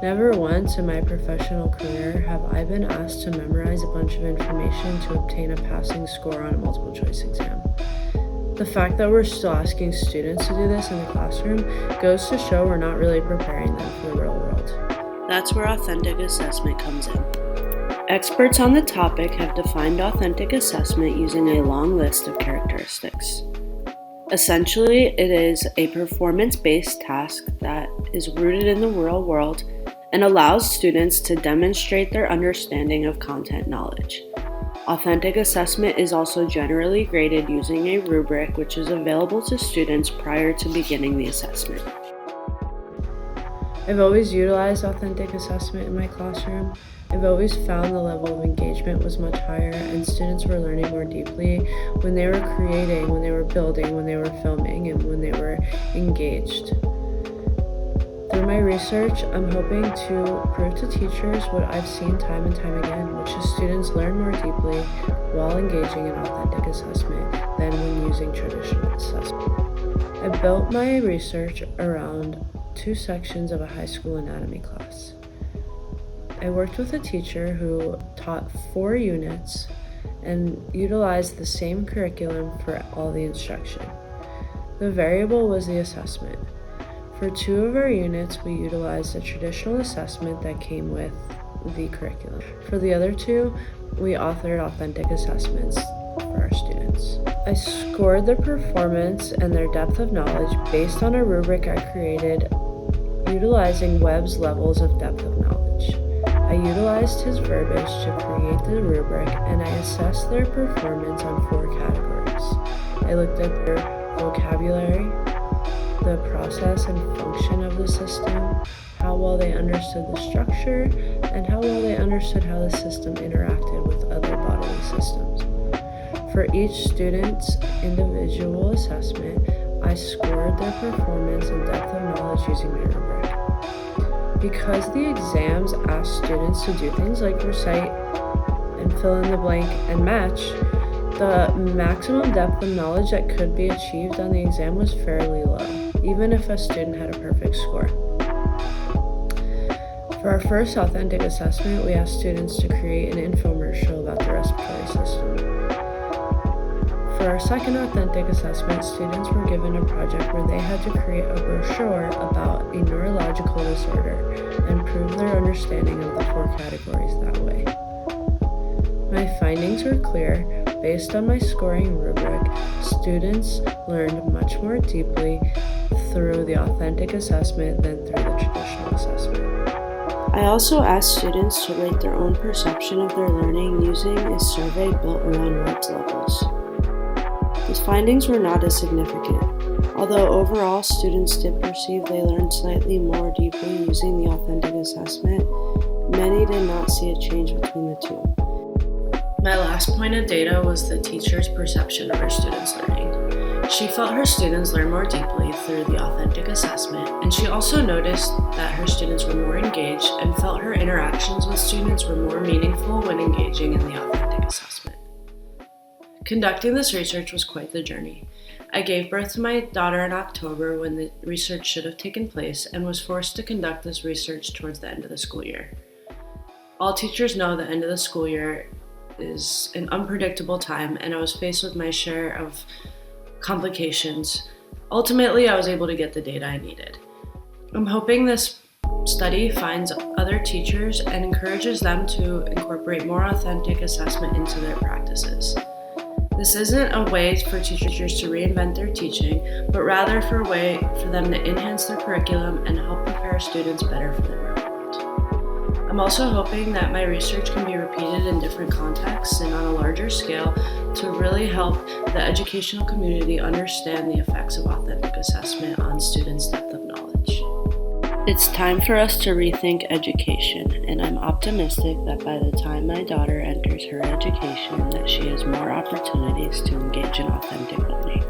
Never once in my professional career have I been asked to memorize a bunch of information to obtain a passing score on a multiple choice exam. The fact that we're still asking students to do this in the classroom goes to show we're not really preparing them for the real world. That's where authentic assessment comes in. Experts on the topic have defined authentic assessment using a long list of characteristics. Essentially, it is a performance-based task that is rooted in the real world and allows students to demonstrate their understanding of content knowledge. Authentic assessment is also generally graded using a rubric which is available to students prior to beginning the assessment. I've always utilized authentic assessment in my classroom. I've always found the level of engagement was much higher and students were learning more deeply when they were creating, when they were building, when they were filming, and when they were engaged. Through my research, I'm hoping to prove to teachers what I've seen time and time again, which is students learn more deeply while engaging in authentic assessment than when using traditional assessment. I built my research around 2 sections of a high school anatomy class. I worked with a teacher who taught 4 units and utilized the same curriculum for all the instruction. The variable was the assessment. For 2 of our units, we utilized a traditional assessment that came with the curriculum. For the other 2, we authored authentic assessments for our students. I scored their performance and their depth of knowledge based on a rubric I created utilizing Webb's levels of depth of knowledge. I utilized his verbiage to create the rubric and I assessed their performance on 4 categories. I looked at their vocabulary, the process and function of the system, how well they understood the structure, and how well they understood how the system interacted with other bodily systems. For each student's individual assessment, I scored their performance and depth of knowledge using my rubric. Because the exams ask students to do things like recite and fill in the blank and match, the maximum depth of knowledge that could be achieved on the exam was fairly low, even if a student had a perfect score. For our first authentic assessment, we asked students to create an infomercial about the respiratory system. For our second authentic assessment, students were given a project where they had to create a brochure about a neurological disorder and prove their understanding of the 4 categories that way. My findings were clear. Based on my scoring rubric, students learned much more deeply through the authentic assessment than through the traditional assessment. I also asked students to rate their own perception of their learning using a survey built around Webb's levels. These findings were not as significant. Although overall students did perceive they learned slightly more deeply using the authentic assessment, many did not see a change between the 2. My last point of data was the teacher's perception of her students' learning. She felt her students learn more deeply through the authentic assessment, and she also noticed that her students were more engaged and felt her interactions with students were more meaningful when engaging in the authentic assessment. Conducting this research was quite the journey. I gave birth to my daughter in October when the research should have taken place and was forced to conduct this research towards the end of the school year. All teachers know the end of the school year is an unpredictable time, and I was faced with my share of complications. Ultimately, I was able to get the data I needed. I'm hoping this study finds other teachers and encourages them to incorporate more authentic assessment into their practices. This isn't a way for teachers to reinvent their teaching, but rather for a way for them to enhance their curriculum and help prepare students better for the real world. I'm also hoping that my research can be repeated in different contexts and on a larger scale to really help the educational community understand the effects of authentic assessment on students' depth of knowledge. It's time for us to rethink education, and I'm optimistic that by the time my daughter enters her education, that she has more opportunities to engage in authentic learning.